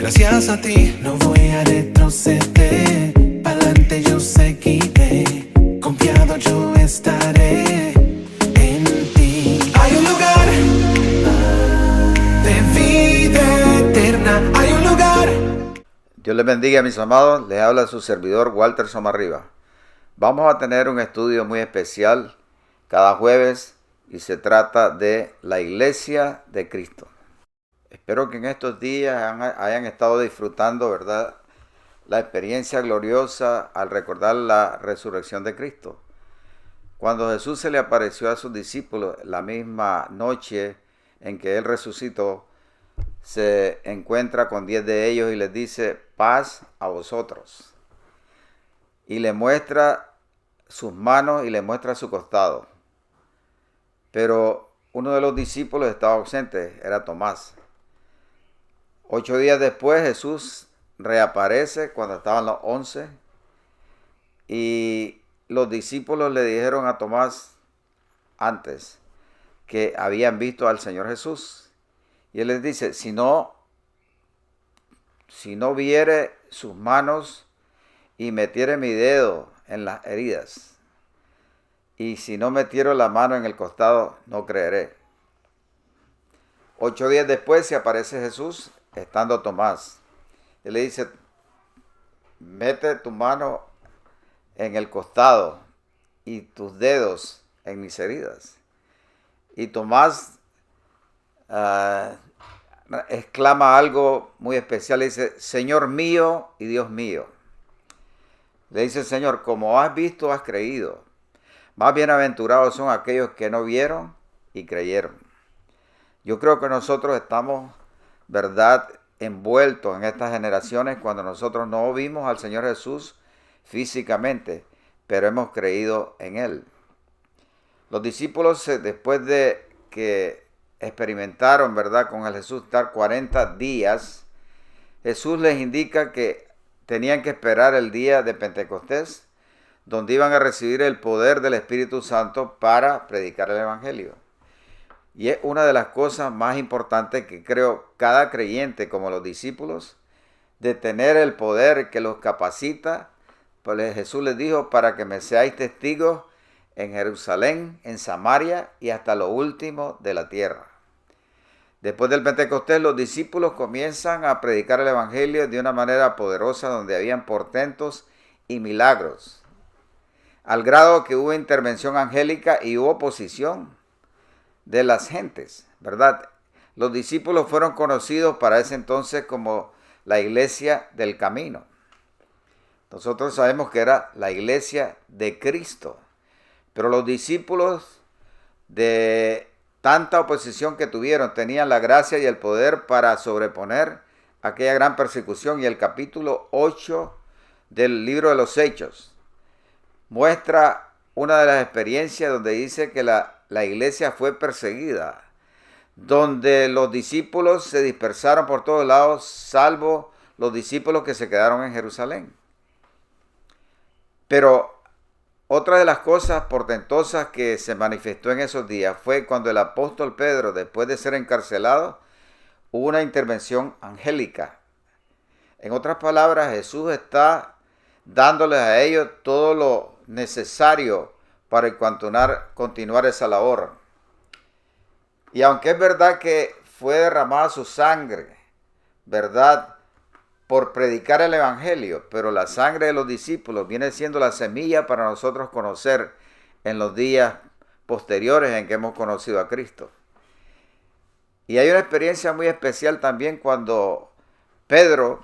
Gracias a ti no voy a retroceder, pa'lante yo seguiré, confiado yo estaré en ti. Hay un lugar de vida eterna, hay un lugar. Dios les bendiga, mis amados. Les habla su servidor Walter Somarriba. Vamos a tener un estudio muy especial cada jueves y se trata de la Iglesia de Cristo. Espero que en estos días hayan estado disfrutando, ¿verdad?, la experiencia gloriosa al recordar la resurrección de Cristo. Cuando Jesús se le apareció a sus discípulos la misma noche en que Él resucitó, se encuentra con 10 de ellos y les dice: paz a vosotros. Y le muestra sus manos y le muestra su costado. Pero uno de los discípulos estaba ausente, era Tomás. 8 días después Jesús reaparece cuando estaban los 11 y los discípulos le dijeron a Tomás antes que habían visto al Señor Jesús. Y Él les dice: si no viere sus manos y metiere mi dedo en las heridas, y si no metiero la mano en el costado, no creeré. 8 días después se aparece Jesús, estando Tomás. Él le dice: mete tu mano en el costado y tus dedos en mis heridas. Y Tomás exclama algo muy especial. Le dice: Señor mío y Dios mío. Le dice el Señor: como has visto, has creído. Más bienaventurados son aquellos que no vieron y creyeron. Yo creo que nosotros estamos, ¿verdad?, envueltos en estas generaciones cuando nosotros no vimos al Señor Jesús físicamente, pero hemos creído en Él. Los discípulos, después de que experimentaron, ¿verdad?, con el Jesús estar 40 días, Jesús les indica que tenían que esperar el día de Pentecostés, donde iban a recibir el poder del Espíritu Santo para predicar el Evangelio. Y es una de las cosas más importantes que creo cada creyente, como los discípulos, de tener el poder que los capacita. Pues Jesús les dijo: para que me seáis testigos en Jerusalén, en Samaria y hasta lo último de la tierra. Después del Pentecostés, los discípulos comienzan a predicar el Evangelio de una manera poderosa, donde habían portentos y milagros, al grado que hubo intervención angélica y hubo oposición de las gentes, ¿verdad? Los discípulos fueron conocidos para ese entonces como la iglesia del camino. Nosotros sabemos que era la iglesia de Cristo, pero los discípulos, de tanta oposición que tuvieron, tenían la gracia y el poder para sobreponer aquella gran persecución. Y el capítulo 8 del libro de los Hechos muestra una de las experiencias donde dice que la iglesia fue perseguida, donde los discípulos se dispersaron por todos lados, salvo los discípulos que se quedaron en Jerusalén. Pero otra de las cosas portentosas que se manifestó en esos días fue cuando el apóstol Pedro, después de ser encarcelado, hubo una intervención angélica. En otras palabras, Jesús está dándoles a ellos todo lo necesario para continuar esa labor. Y aunque es verdad que fue derramada su sangre, ¿verdad?, por predicar el Evangelio, pero la sangre de los discípulos viene siendo la semilla para nosotros conocer en los días posteriores en que hemos conocido a Cristo. Y hay una experiencia muy especial también cuando Pedro,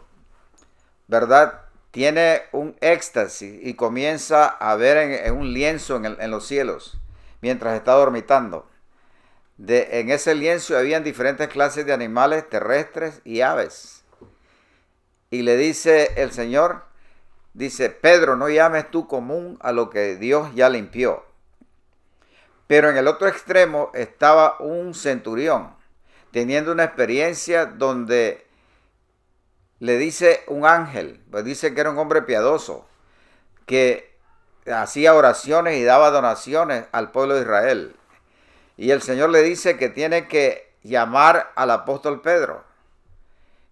¿verdad?, tiene un éxtasis y comienza a ver en un lienzo en los cielos mientras está dormitando. En ese lienzo habían diferentes clases de animales terrestres y aves. Y le dice el Señor, dice: Pedro, no llames tú común a lo que Dios ya limpió. Pero en el otro extremo estaba un centurión teniendo una experiencia donde le dice un ángel, pues dice que era un hombre piadoso, que hacía oraciones y daba donaciones al pueblo de Israel. Y el Señor le dice que tiene que llamar al apóstol Pedro.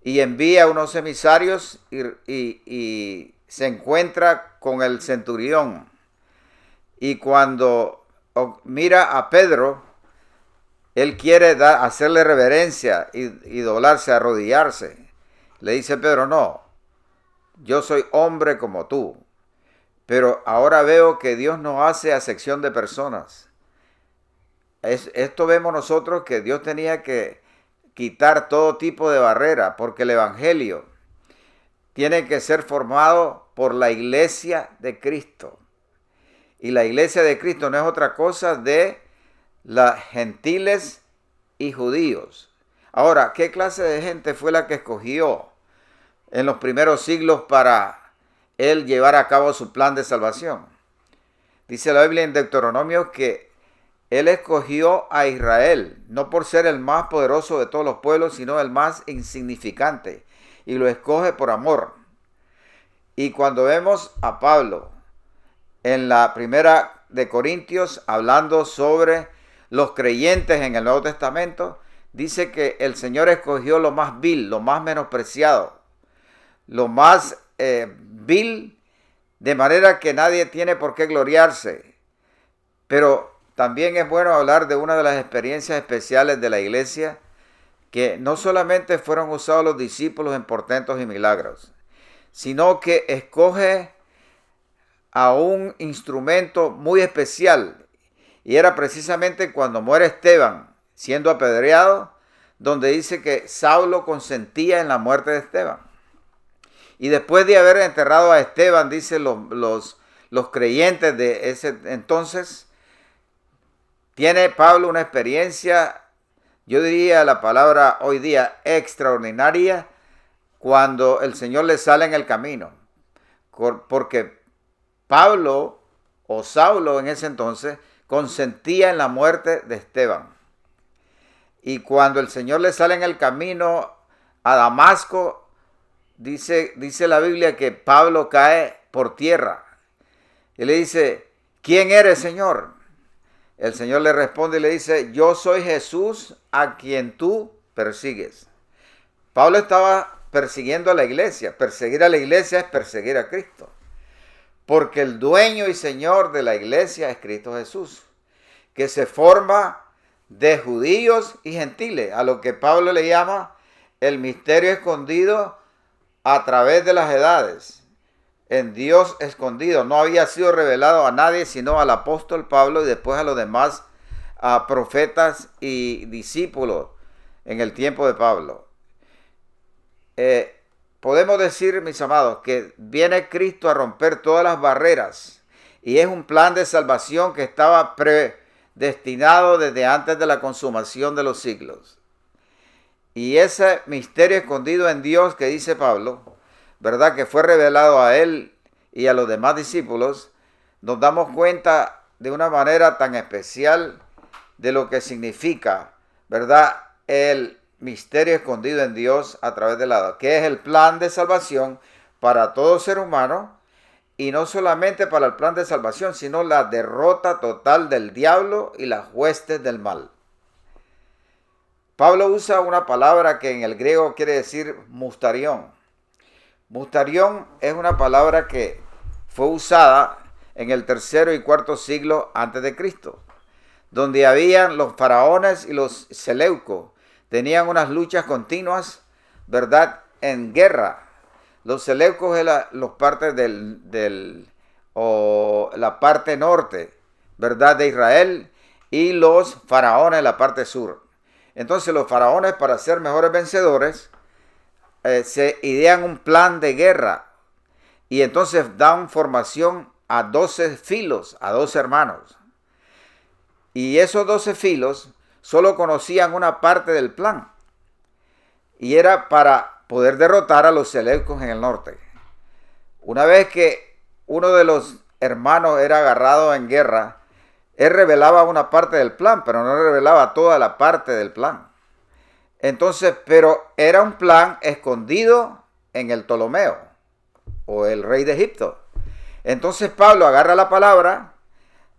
y envía unos emisarios y se encuentra con el centurión. Y cuando mira a Pedro, él quiere hacerle reverencia y doblarse, arrodillarse. Le dice Pedro, no, yo soy hombre como tú, pero ahora veo que Dios no hace acepción de personas. Esto vemos nosotros, que Dios tenía que quitar todo tipo de barrera, porque el evangelio tiene que ser formado por la iglesia de Cristo. Y la iglesia de Cristo no es otra cosa de las gentiles y judíos. Ahora, ¿qué clase de gente fue la que escogió en los primeros siglos para él llevar a cabo su plan de salvación? Dice la Biblia en Deuteronomio que él escogió a Israel, no por ser el más poderoso de todos los pueblos, sino el más insignificante, y lo escoge por amor. Y cuando vemos a Pablo en la primera de Corintios, hablando sobre los creyentes en el Nuevo Testamento, dice que el Señor escogió lo más vil, lo más menospreciado, lo más vil, de manera que nadie tiene por qué gloriarse. Pero también es bueno hablar de una de las experiencias especiales de la iglesia, que no solamente fueron usados los discípulos en portentos y milagros, sino que escoge a un instrumento muy especial. Y era precisamente cuando muere Esteban, siendo apedreado, donde dice que Saulo consentía en la muerte de Esteban. Y después de haber enterrado a Esteban, dicen los creyentes de ese entonces, tiene Pablo una experiencia, yo diría la palabra hoy día, extraordinaria, cuando el Señor le sale en el camino. Porque Pablo, o Saulo en ese entonces, consentía en la muerte de Esteban. Y cuando el Señor le sale en el camino a Damasco, dice la Biblia que Pablo cae por tierra. Y le dice, ¿quién eres, Señor? El Señor le responde y le dice, yo soy Jesús a quien tú persigues. Pablo estaba persiguiendo a la iglesia. Perseguir a la iglesia es perseguir a Cristo. Porque el dueño y señor de la iglesia es Cristo Jesús, que se forma de judíos y gentiles, a lo que Pablo le llama el misterio escondido a través de las edades. En Dios escondido. No había sido revelado a nadie sino al apóstol Pablo y después a los demás profetas y discípulos en el tiempo de Pablo. Podemos decir, mis amados, que viene Cristo a romper todas las barreras y es un plan de salvación que estaba predestinado desde antes de la consumación de los siglos. Y ese misterio escondido en Dios que dice Pablo, ¿verdad?, que fue revelado a él y a los demás discípulos, nos damos cuenta de una manera tan especial de lo que significa, ¿verdad?, el misterio escondido en Dios a través de la, que es el plan de salvación para todo ser humano, y no solamente para el plan de salvación, sino la derrota total del diablo y las huestes del mal. Pablo usa una palabra que en el griego quiere decir mustarión. Mustarión es una palabra que fue usada en el tercero y cuarto siglo antes de Cristo, donde habían los faraones y los seleucos. Tenían unas luchas continuas, ¿verdad?, en guerra. Los seleucos eran los partes la parte norte, ¿verdad?, de Israel, y los faraones la parte sur. Entonces los faraones, para ser mejores vencedores, se idean un plan de guerra y entonces dan formación a 12 filos, a 12 hermanos. Y esos 12 filos solo conocían una parte del plan y era para poder derrotar a los seleucos en el norte. Una vez que uno de los hermanos era agarrado en guerra, él revelaba una parte del plan, pero no revelaba toda la parte del plan. Entonces, pero era un plan escondido en el Ptolomeo o el rey de Egipto. Entonces Pablo agarra la palabra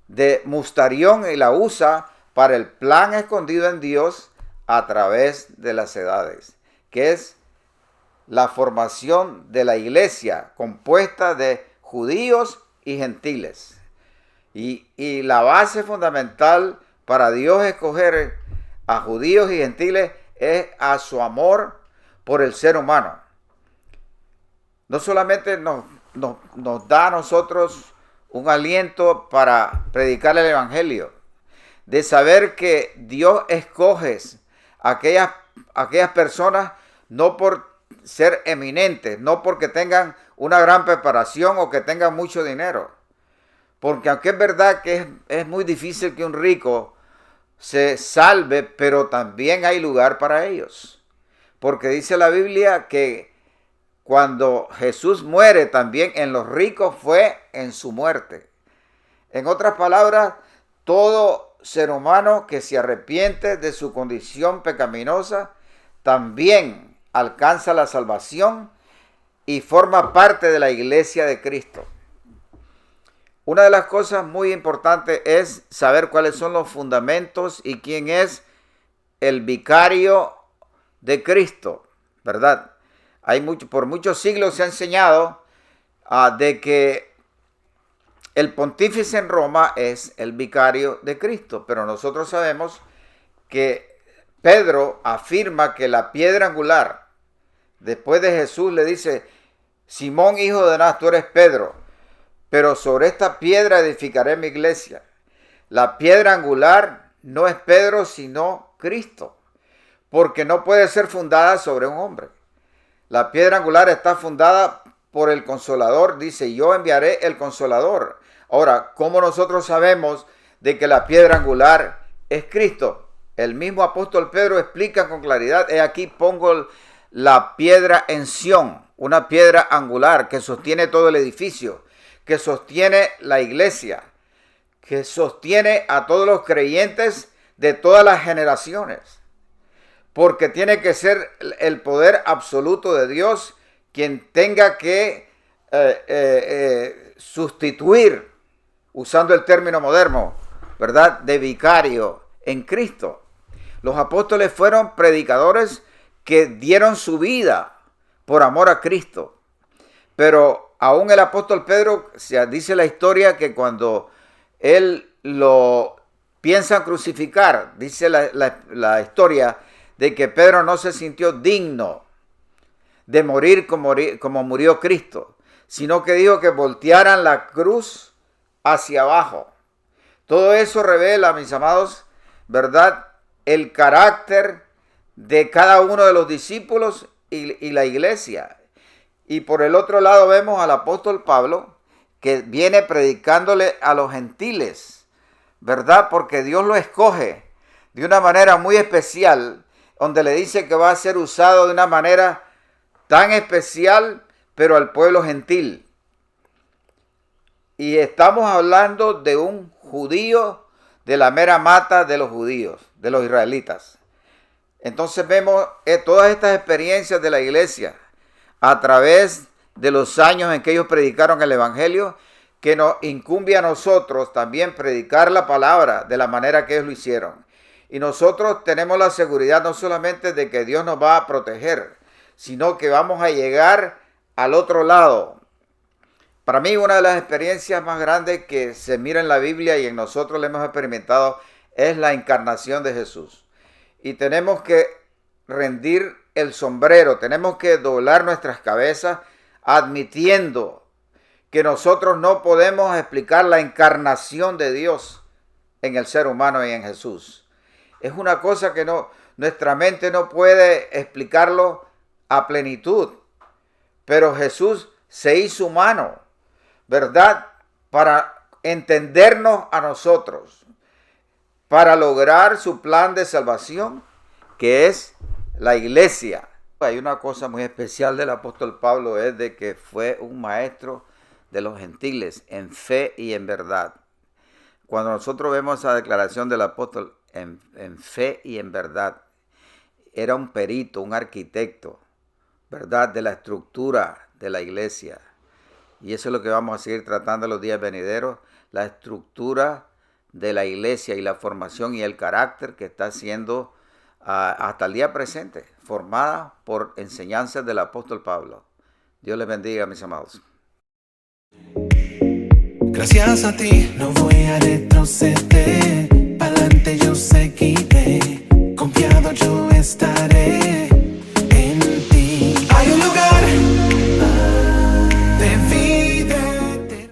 de mustarión y la usa para el plan escondido en Dios a través de las edades, que es la formación de la iglesia compuesta de judíos y gentiles. Y la base fundamental para Dios escoger a judíos y gentiles es a su amor por el ser humano. No solamente nos da a nosotros un aliento para predicar el evangelio, de saber que Dios escoge aquellas personas no por ser eminentes, no porque tengan una gran preparación o que tengan mucho dinero. Porque aunque es verdad que es muy difícil que un rico se salve, pero también hay lugar para ellos. Porque dice la Biblia que cuando Jesús muere, también en los ricos fue en su muerte. En otras palabras, todo ser humano que se arrepiente de su condición pecaminosa también alcanza la salvación y forma parte de la iglesia de Cristo. Una de las cosas muy importantes es saber cuáles son los fundamentos y quién es el vicario de Cristo, ¿verdad? Por muchos siglos se ha enseñado de que el pontífice en Roma es el vicario de Cristo, pero nosotros sabemos que Pedro afirma que la piedra angular, después de Jesús le dice, Simón, hijo de Jonás, tú eres Pedro, pero sobre esta piedra edificaré mi iglesia. La piedra angular no es Pedro, sino Cristo, porque no puede ser fundada sobre un hombre. La piedra angular está fundada por el Consolador. Dice, yo enviaré el Consolador. Ahora, ¿cómo nosotros sabemos de que la piedra angular es Cristo? El mismo apóstol Pedro explica con claridad. He aquí pongo la piedra en Sión, una piedra angular que sostiene todo el edificio, que sostiene la iglesia, que sostiene a todos los creyentes de todas las generaciones. Porque tiene que ser el poder absoluto de Dios quien tenga que sustituir, usando el término moderno, ¿verdad?, de vicario en Cristo. Los apóstoles fueron predicadores que dieron su vida por amor a Cristo. Pero aún el apóstol Pedro, dice la historia que cuando él lo piensa crucificar, dice la historia, de que Pedro no se sintió digno de morir como murió Cristo, sino que dijo que voltearan la cruz hacia abajo. Todo eso revela, mis amados, ¿verdad?, el carácter de cada uno de los discípulos y la iglesia. Y por el otro lado vemos al apóstol Pablo, que viene predicándole a los gentiles, ¿verdad?, porque Dios lo escoge de una manera muy especial, donde le dice que va a ser usado de una manera tan especial, pero al pueblo gentil. Y estamos hablando de un judío de la mera mata de los judíos, de los israelitas. Entonces vemos todas estas experiencias de la iglesia a través de los años en que ellos predicaron el evangelio, que nos incumbe a nosotros también predicar la palabra de la manera que ellos lo hicieron. Y nosotros tenemos la seguridad no solamente de que Dios nos va a proteger, sino que vamos a llegar al otro lado. Para mí, una de las experiencias más grandes que se mira en la Biblia y en nosotros le hemos experimentado es la encarnación de Jesús. Y tenemos que rendir el sombrero, tenemos que doblar nuestras cabezas admitiendo que nosotros no podemos explicar la encarnación de Dios en el ser humano y en Jesús. Es una cosa que nuestra mente no puede explicarlo a plenitud. Pero Jesús se hizo humano, ¿verdad?, para entendernos a nosotros, para lograr su plan de salvación, que es la iglesia. Hay una cosa muy especial del apóstol Pablo, es de que fue un maestro de los gentiles en fe y en verdad. Cuando nosotros vemos esa declaración del apóstol en fe y en verdad, era un perito, un arquitecto, ¿verdad?, de la estructura de la iglesia. Y eso es lo que vamos a seguir tratando en los días venideros, la estructura de la iglesia y la formación y el carácter que está siendo hasta el día presente, formada por enseñanzas del apóstol Pablo. Dios les bendiga, mis amados. Gracias a ti no voy a retroceder.